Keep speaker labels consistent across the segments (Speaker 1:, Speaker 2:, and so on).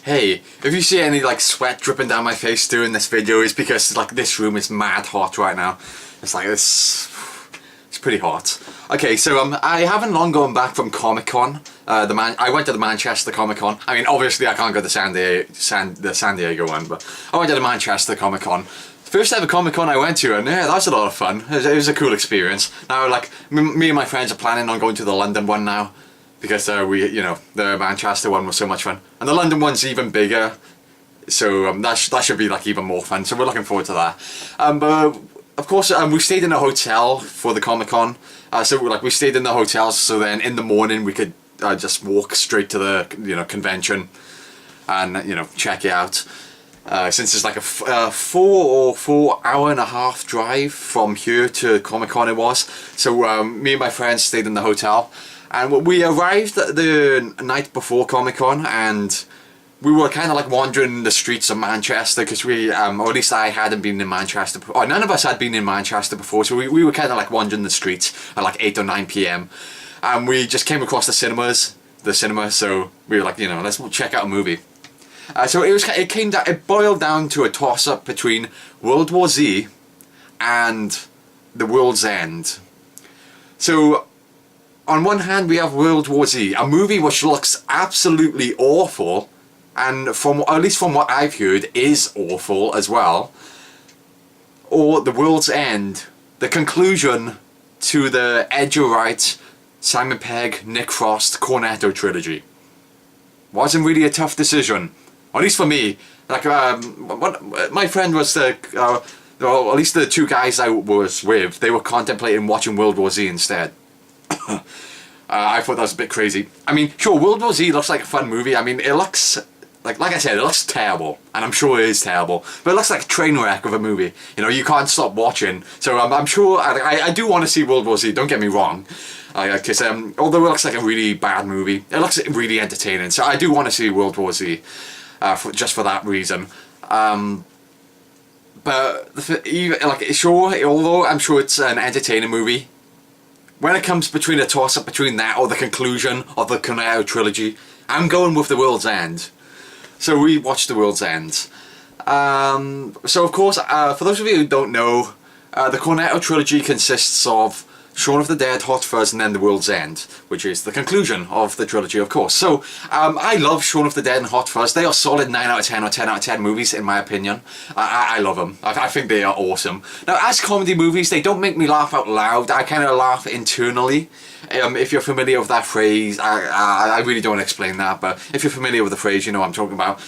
Speaker 1: Hey, if you see any like sweat dripping down my face during this video, it's because like this room is mad hot right now. It's like it's pretty hot. Okay, so I haven't long gone back from Comic-Con. I went to the Manchester Comic-Con. I mean, obviously I can't go to the San Diego one, but I went to the Manchester Comic-Con. First ever Comic-Con I went to, and yeah, that was a lot of fun. It was a cool experience. Now, like, me and my friends are planning on going to the London one now, because the Manchester one was so much fun, and the London one's even bigger, so that should be like even more fun. So we're looking forward to that. But of course, we stayed in a hotel for the Comic-Con. So like we stayed in the hotel, so then in the morning we could just walk straight to the convention and check it out. Since it's like a 4 hour and a half drive from here to Comic-Con it was. So me and my friends stayed in the hotel, and we arrived the night before Comic-Con, and we were kind of like wandering the streets of Manchester, because or at least I hadn't been in Manchester before. None of us had been in Manchester before, so we were kind of like wandering the streets at like 8 or 9 p.m. and we just came across the cinema, so we were like, let's check out a movie. So it boiled down to a toss-up between World War Z and The World's End. So on one hand we have World War Z, a movie which looks absolutely awful, and at least from what I've heard is awful as well. Or The World's End, the conclusion to the Edgar Wright, Simon Pegg, Nick Frost Cornetto trilogy. Wasn't really a tough decision. At least for me. Like, my friend was well, at least the two guys I was with, they were contemplating watching World War Z instead. I thought that was a bit crazy. I mean, sure, World War Z looks like a fun movie. I mean, it looks, like I said, it looks terrible. And I'm sure it is terrible. But it looks like a train wreck of a movie. You can't stop watching. So I'm sure, I do want to see World War Z, don't get me wrong. Because although it looks like a really bad movie, it looks really entertaining. So I do want to see World War Z. Just for that reason. But sure, although I'm sure it's an entertaining movie, when it comes between a toss-up between that or the conclusion of the Cornetto trilogy, I'm going with The World's End. So we watched The World's End. So of course, for those of you who don't know, the Cornetto trilogy consists of Shaun of the Dead, Hot Fuzz, and then The World's End, which is the conclusion of the trilogy, of course. So, I love Shaun of the Dead and Hot Fuzz. They are solid 9 out of 10 or 10 out of 10 movies, in my opinion. I love them. I think they are awesome. Now, as comedy movies, they don't make me laugh out loud. I kind of laugh internally. If you're familiar with that phrase, I really don't explain that, but if you're familiar with the phrase, you know what I'm talking about.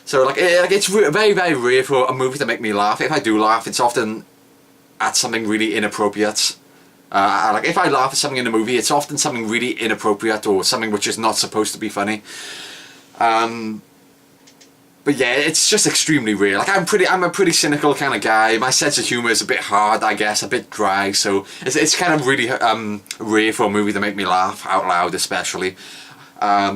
Speaker 1: So, it's very, very rare for a movie to make me laugh. If I do laugh, it's often at something really inappropriate. If I laugh at something in a movie, it's often something really inappropriate or something which is not supposed to be funny. But yeah, it's just extremely rare. I'm a pretty cynical kind of guy. My sense of humour is a bit hard, I guess, a bit dry. So it's kind of really rare for a movie to make me laugh out loud, especially.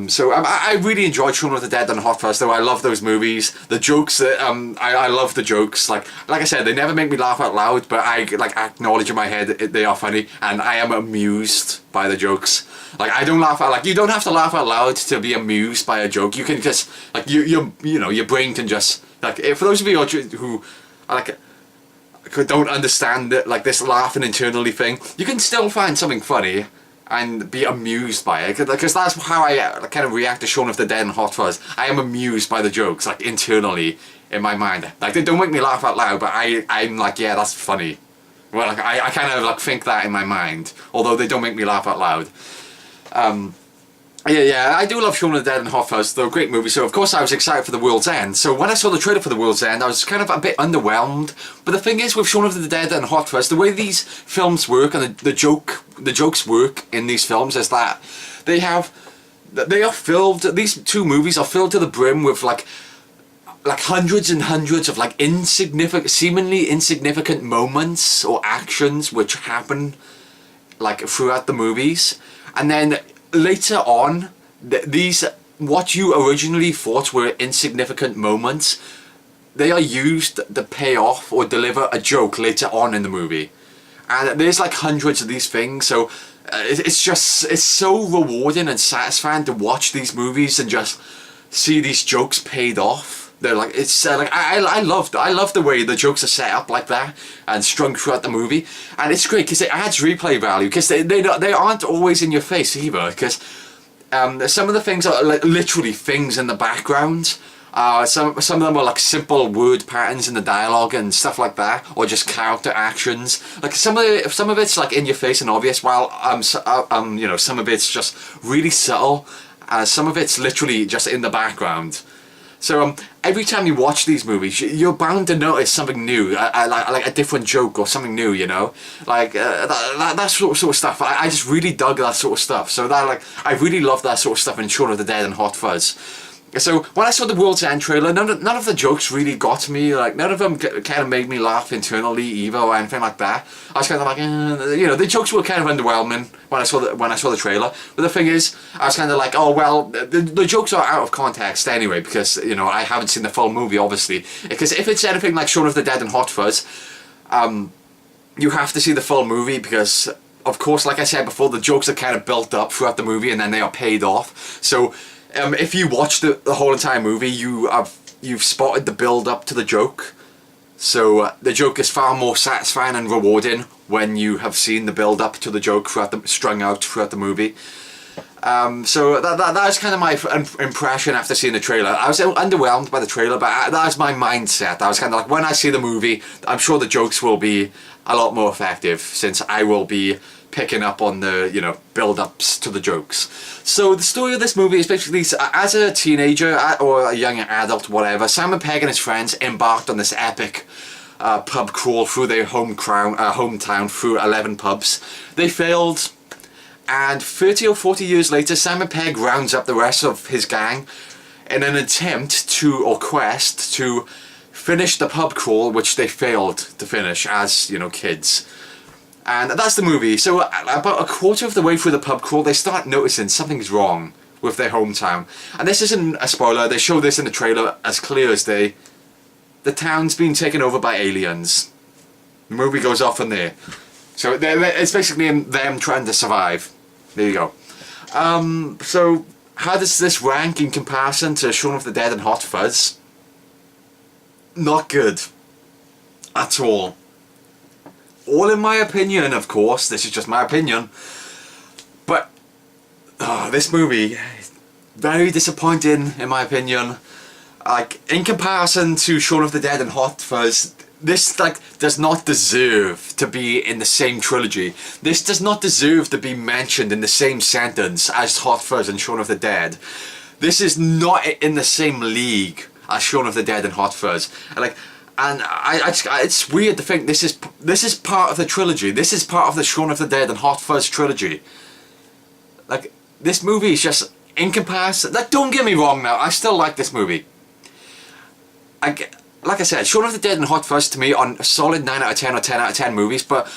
Speaker 1: So I really enjoyed Shaun of the Dead and Hot Fuzz, though. I love those movies. The jokes, I love the jokes. Like I said, they never make me laugh out loud, but I acknowledge in my head they are funny, and I am amused by the jokes. I don't laugh out, you don't have to laugh out loud to be amused by a joke. You can just, your brain can just, for those of you who don't understand this laughing internally thing, you can still find something funny and be amused by it, because that's how I kind of react to Shaun of the Dead and Hot Fuzz. I am amused by the jokes, internally in my mind. They don't make me laugh out loud, but I'm like, yeah, that's funny. Well, I kind of think that in my mind, although they don't make me laugh out loud. Yeah, I do love Shaun of the Dead and Hot Fuzz. They're a great movie, so of course I was excited for The World's End. So when I saw the trailer for The World's End, I was kind of a bit underwhelmed. But the thing is, with Shaun of the Dead and Hot Fuzz, the way these films work and the jokes work in these films is that they are filled. These two movies are filled to the brim with hundreds and hundreds of seemingly insignificant moments or actions which happen throughout the movies, and then later on, these what you originally thought were insignificant moments, they are used to pay off or deliver a joke later on in the movie. And there's hundreds of these things, so it's so rewarding and satisfying to watch these movies and just see these jokes paid off. They're like, it's like I love the way the jokes are set up like that and strung throughout the movie, and it's great because it adds replay value, because they aren't always in your face either, because some of the things are like literally things in the background. Some of them are like simple word patterns in the dialogue and stuff like that, or just character actions. Like some of it's like in your face and obvious, while you know, some of it's just really subtle. Some of it's literally just in the background. So every time you watch these movies, you're bound to notice something new, like a different joke or something new, you know, like that sort of stuff. I just really dug that sort of stuff. So that, like, I really love that sort of stuff in Shaun of the Dead and Hot Fuzz. So when I saw the World's End trailer, none of the jokes really got to me. Like, none of them kind of made me laugh internally either, or anything like that. I was kind of like, you know, the jokes were kind of underwhelming when I saw the trailer. But the thing is, I was kind of like, oh well, the jokes are out of context anyway, because, you know, I haven't seen the full movie, obviously. Because if it's anything like Shaun of the Dead and Hot Fuzz, you have to see the full movie, because, of course, like I said before, the jokes are kind of built up throughout the movie and then they are paid off. So if you watch the whole entire movie, you've spotted the build up to the joke. So the joke is far more satisfying and rewarding when you have seen the build up to the joke strung out throughout the movie. So that is kind of my impression after seeing the trailer. I was underwhelmed by the trailer, but that was my mindset. I was kind of like, when I see the movie, I'm sure the jokes will be a lot more effective, since I will be picking up on the, you know, build-ups to the jokes. So the story of this movie is basically, as a teenager or a young adult, whatever, Simon Pegg and his friends embarked on this epic pub crawl through their hometown through 11 pubs. They failed, and 30 or 40 years later, Simon Pegg rounds up the rest of his gang in an attempt or quest to finish the pub crawl, which they failed to finish as, you know, kids. And that's the movie. So about a quarter of the way through the pub crawl, they start noticing something's wrong with their hometown. And this isn't a spoiler, they show this in the trailer as clear as day. The town's been taken over by aliens. The movie goes off from there. So it's basically them trying to survive. There you go. So how does this rank in comparison to Shaun of the Dead and Hot Fuzz? Not good. At all. All in my opinion, of course, this is just my opinion, but this movie, very disappointing in my opinion. Like, in comparison to Shaun of the Dead and Hot Fuzz, this, like, does not deserve to be in the same trilogy. This does not deserve to be mentioned in the same sentence as Hot Fuzz and Shaun of the Dead. This is not in the same league as Shaun of the Dead and Hot Fuzz. And it's weird to think this is part of the trilogy. This is part of the Shaun of the Dead and Hot Fuzz trilogy. Like, this movie is just, in comparison, like, don't get me wrong now, I still like this movie. Like I said, Shaun of the Dead and Hot Fuzz to me are a solid 9 out of 10 or 10 out of 10 movies, but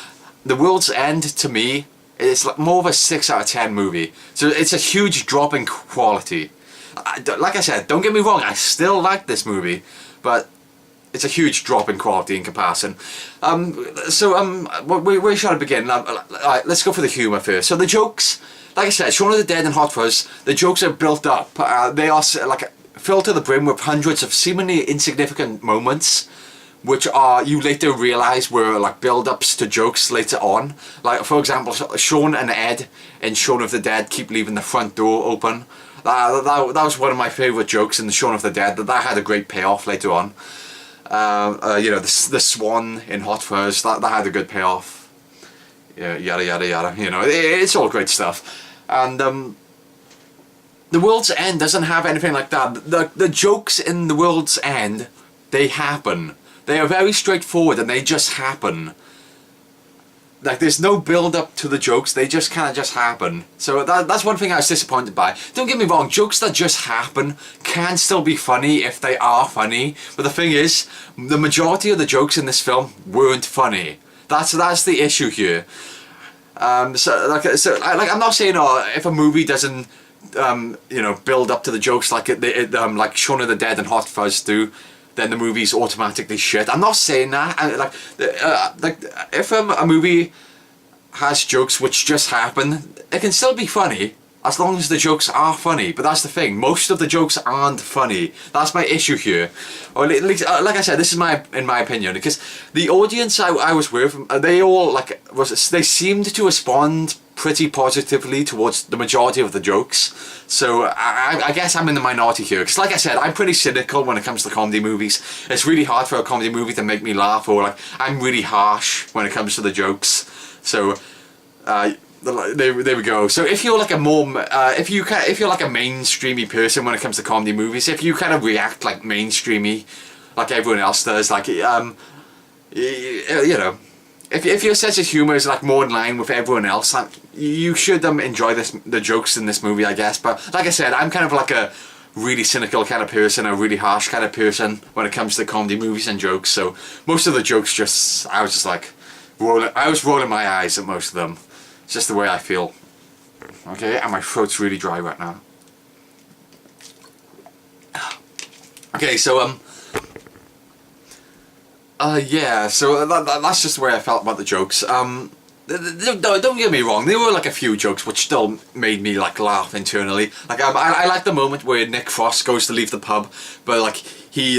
Speaker 1: The World's End to me is like more of a 6 out of 10 movie. So it's a huge drop in quality. Like I said, don't get me wrong, I still like this movie, but it's a huge drop in quality in comparison. Where shall I begin? Let's go for the humour first. So the jokes, like I said, Shaun of the Dead and Hot Fuzz, the jokes are built up. They are like filled to the brim with hundreds of seemingly insignificant moments, which you later realise were like build-ups to jokes later on. Like, for example, Shaun and Ed in Shaun of the Dead keep leaving the front door open. That was one of my favourite jokes in the Shaun of the Dead. That had a great payoff later on. You know, the swan in Hot Fuzz, that had a good payoff. Yeah, yada yada yada. You know, it's all great stuff. And The World's End doesn't have anything like that. The jokes in The World's End, they happen. They are very straightforward and they just happen. Like, there's no build up to the jokes, they just kind of just happen. So that's one thing I was disappointed by. Don't get me wrong, jokes that just happen can still be funny if they are funny. But the thing is, the majority of the jokes in this film weren't funny. That's the issue here. I'm not saying if a movie doesn't you know, build up to the jokes like like Shaun of the Dead and Hot Fuzz do, then the movie's automatically shit. I'm not saying that. If a movie has jokes which just happen, it can still be funny. as long as the jokes are funny. But that's the thing, most of the jokes aren't funny. That's my issue here. Or at least, like I said, this is in my opinion, because the audience I was with, they all they seemed to respond pretty positively towards the majority of the jokes. So I guess I'm in the minority here, because like I said, I'm pretty cynical when it comes to comedy movies. It's really hard for a comedy movie to make me laugh, or like I'm really harsh when it comes to the jokes. So there we go. So if you're like a more if you're like a mainstreamy person when it comes to comedy movies, if you kind of react like mainstreamy like everyone else does, like you know, if your sense of humor is like more in line with everyone else, like, you should enjoy the jokes in this movie, I guess. But like I said, I'm kind of like a really cynical kind of person, a really harsh kind of person when it comes to comedy movies and jokes. So most of the jokes I was just like rolling my eyes at most of them. It's just the way I feel. Okay, and my throat's really dry right now. Okay, so yeah, so that's just the way I felt about the jokes. Don't get me wrong, there were like a few jokes which still made me like laugh internally. Like I like the moment where Nick Frost goes to leave the pub, but like he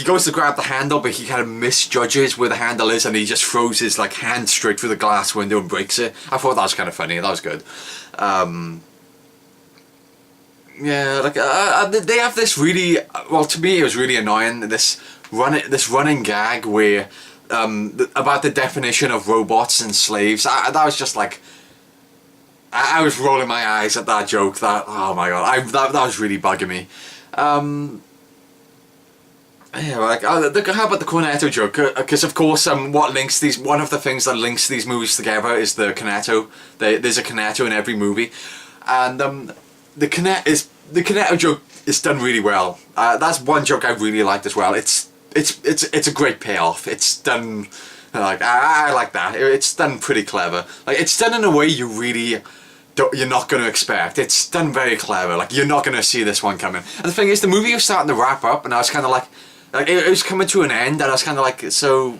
Speaker 1: goes to grab the handle, but he kind of misjudges where the handle is, and he just throws his like hand straight through the glass window and breaks it. I thought that was kind of funny. That was good. Yeah, like they have this really, well, to me it was really annoying, this running gag where about the definition of robots and slaves. That was just like, I was rolling my eyes at that joke. That, oh my god, that was really bugging me. Yeah, like how about the cornetto joke? Because of course, one of the things that links these movies together is the cornetto. There's a cornetto in every movie, and the cornetto joke is done really well. That's one joke I really liked as well. It's a great payoff. It's done like I like that. It's done pretty clever. Like it's done in a way you're not going to expect. It's done very clever. Like you're not going to see this one coming. And the thing is, the movie was starting to wrap up, and I was kind of like it was coming to an end, and I was kind of like, so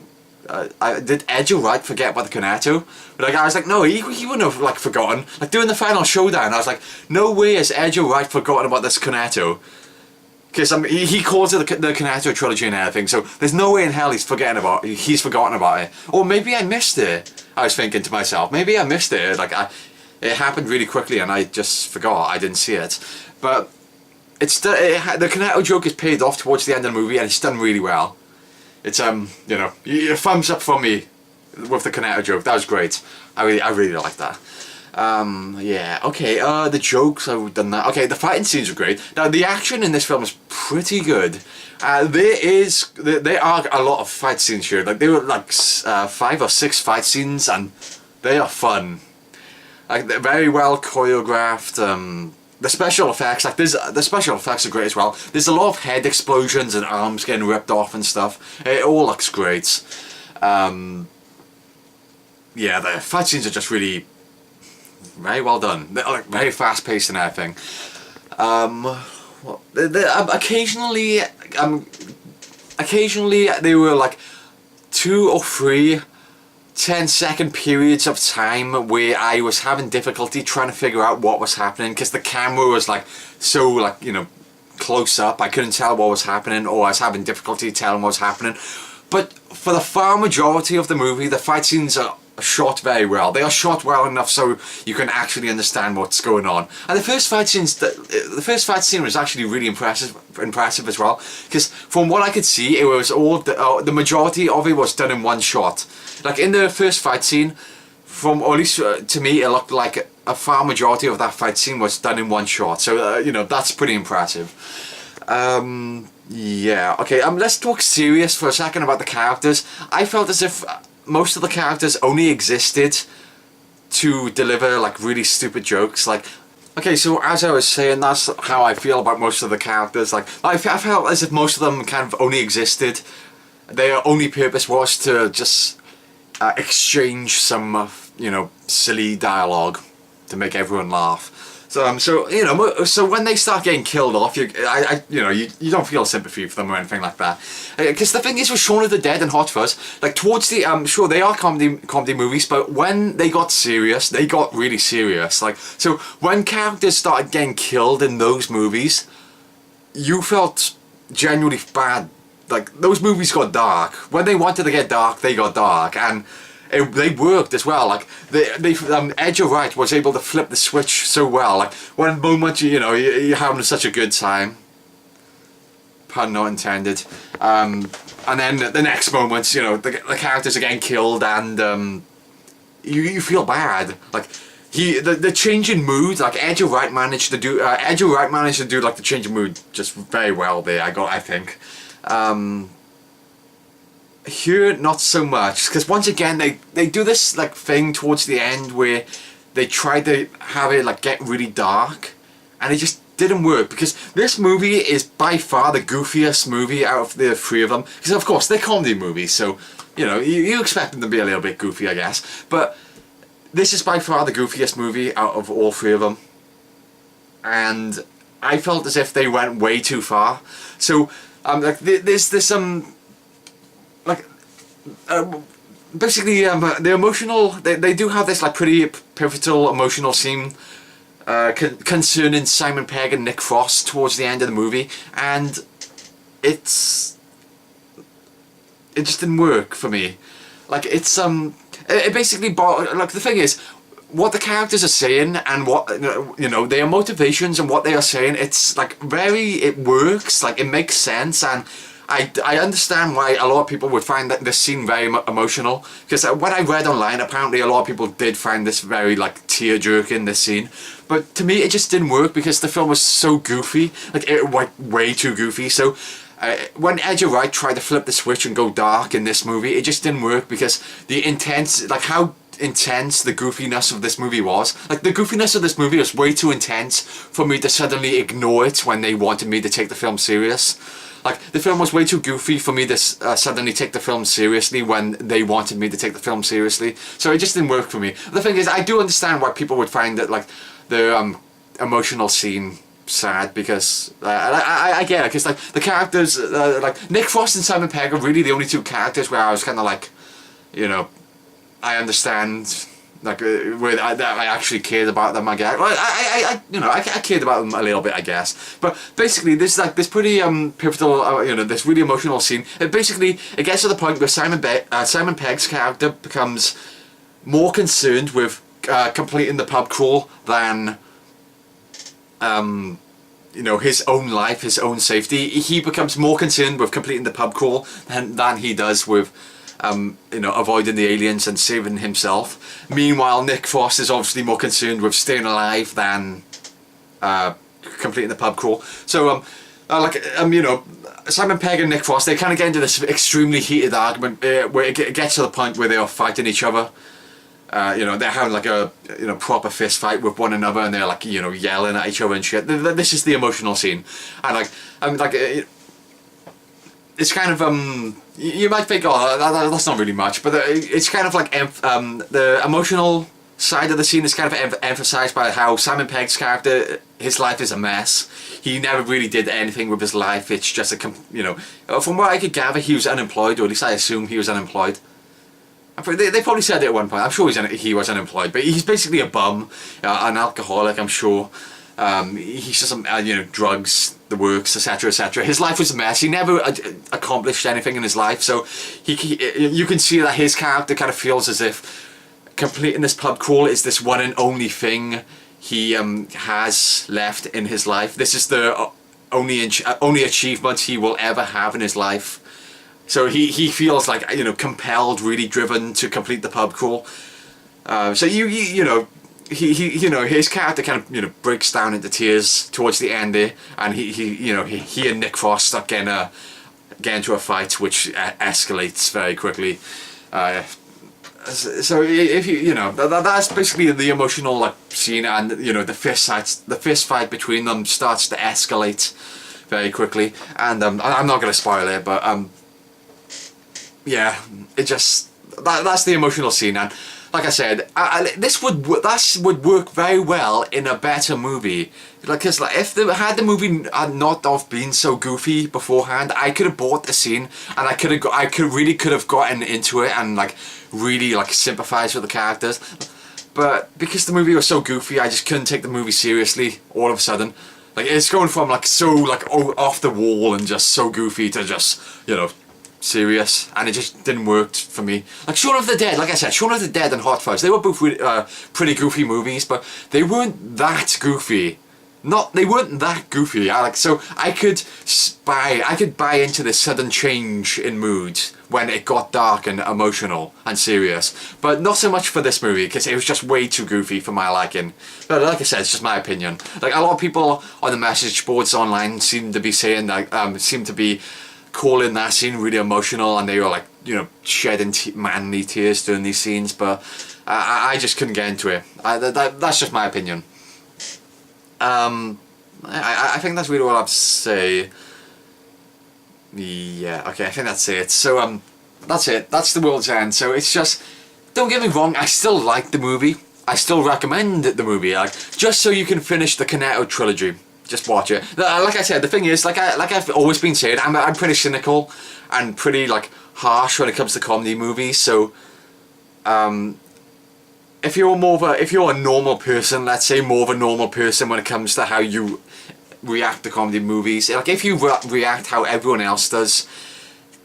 Speaker 1: did Edgar Wright forget about the cornetto? But like I was like, no, he wouldn't have like forgotten. Like during the final showdown, I was like, no way has Edgar Wright forgotten about this cornetto. Because he calls it the Cornetto trilogy and everything, so there's no way in hell he's forgotten about it. Or maybe I missed it. I was thinking to myself, maybe I missed it. Like it happened really quickly and I just forgot. I didn't see it. But the Cornetto joke is paid off towards the end of the movie, and it's done really well. It's you know, a thumbs up from me with the Cornetto joke. That was great. I really like that. Yeah, okay, the jokes, I've done that. Okay, the fighting scenes are great. Now, the action in this film is pretty good. There are a lot of fight scenes here. Like, there were like 5 or 6 fight scenes, and they are fun. Like, they're very well choreographed. The special effects, the special effects are great as well. There's a lot of head explosions and arms getting ripped off and stuff. It all looks great. Yeah, the fight scenes are just really very well done. They're like very fast paced and everything. Occasionally there were like 2 or 3 10-second periods of time where I was having difficulty trying to figure out what was happening, because the camera was like so, like, you know, close up. I couldn't tell what was happening, or I was having difficulty telling what was happening. But for the far majority of the movie, the fight scenes are shot very well. They are shot well enough so you can actually understand what's going on. And the first fight scene was actually really impressive as well, because from what I could see, it was all the majority of it was done in one shot. Like in the first fight scene, or at least to me, it looked like a far majority of that fight scene was done in one shot. So you know, that's pretty impressive. Yeah, okay, let's talk serious for a second about the characters. I felt as if most of the characters only existed to deliver like really stupid jokes. Like, okay, so as I was saying, that's how I feel about most of the characters. Like, I felt as if most of them kind of only existed. Their only purpose was to just exchange some, you know, silly dialogue to make everyone laugh. So you know, so when they start getting killed off, you don't feel sympathy for them or anything like that. Because the thing is with Shaun of the Dead and Hot Fuzz, like towards the sure they are comedy movies, but when they got serious, they got really serious. Like so, when characters started getting killed in those movies, you felt genuinely bad. Like those movies got dark. When they wanted to get dark, they got dark, and they worked as well. Like Edgar Wright was able to flip the switch so well. Like one moment you're having such a good time, pun not intended, and then the next moment the characters are getting killed and you feel bad. Like the change in mood, like Edgar Wright managed to do like the change in mood just very well there. I think. Here not so much, because once again they do this like thing towards the end where they try to have it like get really dark, and it just didn't work, because this movie is by far the goofiest movie out of the three of them, because of course they're comedy movies, so you expect them to be a little bit goofy, I guess, but this is by far the goofiest movie out of all three of them, and I felt as if they went way too far. So like there's this basically the emotional, they do have this like pretty pivotal emotional scene concerning Simon Pegg and Nick Frost towards the end of the movie, and it just didn't work for me. Like it's it basically like the thing is what the characters are saying and what their motivations and what they are saying, it's like it works, like it makes sense, and I understand why a lot of people would find this scene very emotional, because when I read online, apparently a lot of people did find this very like tear-jerking, this scene, but to me it just didn't work because the film was so goofy, like it went way too goofy. So when Edgar Wright tried to flip the switch and go dark in this movie, it just didn't work because the intense, like how intense the goofiness of this movie was. Like the goofiness of this movie was way too intense for me to suddenly ignore it when they wanted me to take the film serious. Like the film was way too goofy for me to suddenly take the film seriously when they wanted me to take the film seriously. So it just didn't work for me. The thing is, I do understand why people would find that like the emotional scene sad, because I get it, because like the characters like Nick Frost and Simon Pegg are really the only two characters where I was kind of like, I understand, like where I actually cared about them. I guess. Well, I cared about them a little bit, I guess. But basically, this like this pretty pivotal, this really emotional scene. It gets to the point where Simon Pegg's character becomes more concerned with completing the pub crawl than his own life, his own safety. He becomes more concerned with completing the pub crawl than he does with avoiding the aliens and saving himself. Meanwhile, Nick Frost is obviously more concerned with staying alive than completing the pub crawl. So, Simon Pegg and Nick Frost, they kind of get into this extremely heated argument where it gets to the point where they are fighting each other. They're having like a proper fist fight with one another, and they're like yelling at each other and shit. This is the emotional scene, and it's kind of you might think, oh, that's not really much, but it's kind of like the emotional side of the scene is kind of emphasized by how Simon Pegg's character, his life is a mess. He never really did anything with his life. It's just from what I could gather, he was unemployed, or at least I assume he was unemployed. They probably said it at one point. I'm sure he was unemployed, but he's basically a bum, an alcoholic, I'm sure. He's just some drugs, the works, etc., etc. His life was a mess. He never accomplished anything in his life, so you can see that his character kind of feels as if completing this pub crawl is this one and only thing he has left in his life. This is the only achievement he will ever have in his life. So he feels like compelled, really driven to complete the pub crawl. So his character kind of breaks down into tears towards the end there, and he and Nick Frost start getting into a fight which escalates very quickly. So if that's basically the emotional scene, and the fist fight between them starts to escalate very quickly, and I'm not going to spoil it, but yeah, it just that's the emotional scene. And like I said, this would work very well in a better movie. Because like, if the movie had not have been so goofy beforehand, I could have bought the scene and I really could have gotten into it and like really like sympathized with the characters. But because the movie was so goofy, I just couldn't take the movie seriously all of a sudden. Like, it's going from like so like off the wall and just so goofy to just, you know, serious, and it just didn't work for me. Like Shaun of the Dead, like I said, Shaun of the Dead and Hot Fuzz, they were both pretty goofy movies, but they weren't that goofy. They weren't that goofy. So I could buy into this sudden change in mood when it got dark and emotional and serious, but not so much for this movie because it was just way too goofy for my liking. But like I said, it's just my opinion. Like, a lot of people on the message boards online seem to be saying that, seem to be calling that scene really emotional, and they were like, you know, shedding manly tears during these scenes, but I just couldn't get into it. That's just my opinion. I think that's really all I have to say. Yeah, okay, I think that's it. So, that's it. That's The World's End. So it's just, don't get me wrong, I still like the movie. I still recommend the movie, like, just so you can finish the Cornetto trilogy. Just watch it. Like I said, the thing is, like I've always been saying, I'm pretty cynical and pretty like harsh when it comes to comedy movies. So, if you're a normal person, let's say more of a normal person when it comes to how you react to comedy movies, like if you react how everyone else does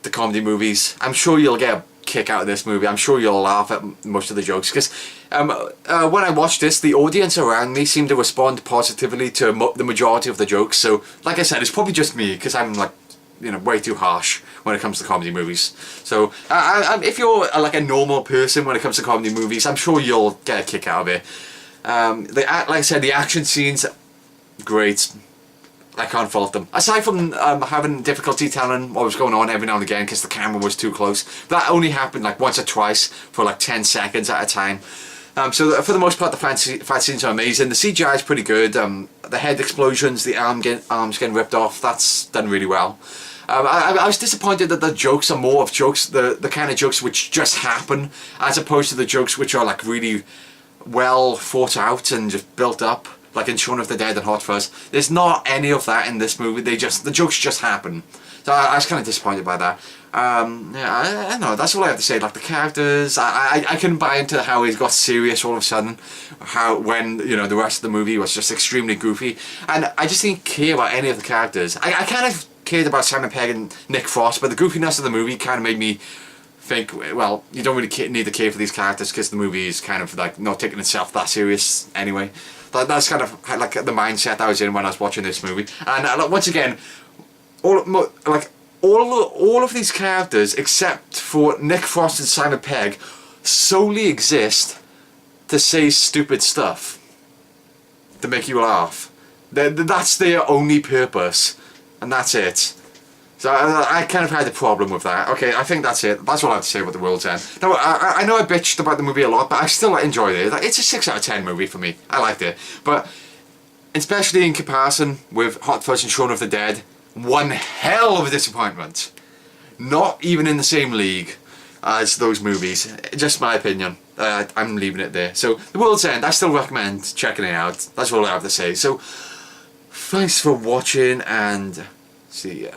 Speaker 1: to comedy movies, I'm sure you'll get a kick out of this movie. I'm sure you'll laugh at most of the jokes, because when I watched this, the audience around me seemed to respond positively to the majority of the jokes. So, like I said, it's probably just me, because I'm like, you know, way too harsh when it comes to comedy movies. So, if you're like a normal person when it comes to comedy movies, I'm sure you'll get a kick out of it. Like I said, the action scenes, great. I can't fault them. Aside from having difficulty telling what was going on every now and again because the camera was too close. That only happened like once or twice for like 10 seconds at a time. So for the most part, the fight scenes are amazing. The CGI is pretty good. The head explosions, the arms getting ripped off, that's done really well. I was disappointed that the jokes are more of jokes, the kind of jokes which just happen, as opposed to the jokes which are like really well thought out and just built up. Like in Shaun of the Dead and Hot Fuzz, there's not any of that in this movie. The jokes just happen. So I was kind of disappointed by that. Yeah, I don't know. That's all I have to say. Like the characters, I couldn't buy into how he got serious all of a sudden. When you know the rest of the movie was just extremely goofy, and I just didn't care about any of the characters. I kind of cared about Simon Pegg and Nick Frost, but the goofiness of the movie kind of made me think, well, you don't really need to care for these characters because the movie is kind of like not taking itself that serious anyway. That's kind of like the mindset I was in when I was watching this movie. And once again, all of these characters, except for Nick Frost and Simon Pegg, solely exist to say stupid stuff, to make you laugh. That's their only purpose, and that's it. So I kind of had a problem with that. Okay, I think that's it. That's all I have to say about The World's End. Now, I know I bitched about the movie a lot, but I still enjoyed it. It's a 6 out of 10 movie for me. I liked it. But, especially in comparison with Hot Fuzz and Shaun of the Dead, one hell of a disappointment. Not even in the same league as those movies. Just my opinion. I'm leaving it there. So, The World's End, I still recommend checking it out. That's all I have to say. So, thanks for watching, and see ya.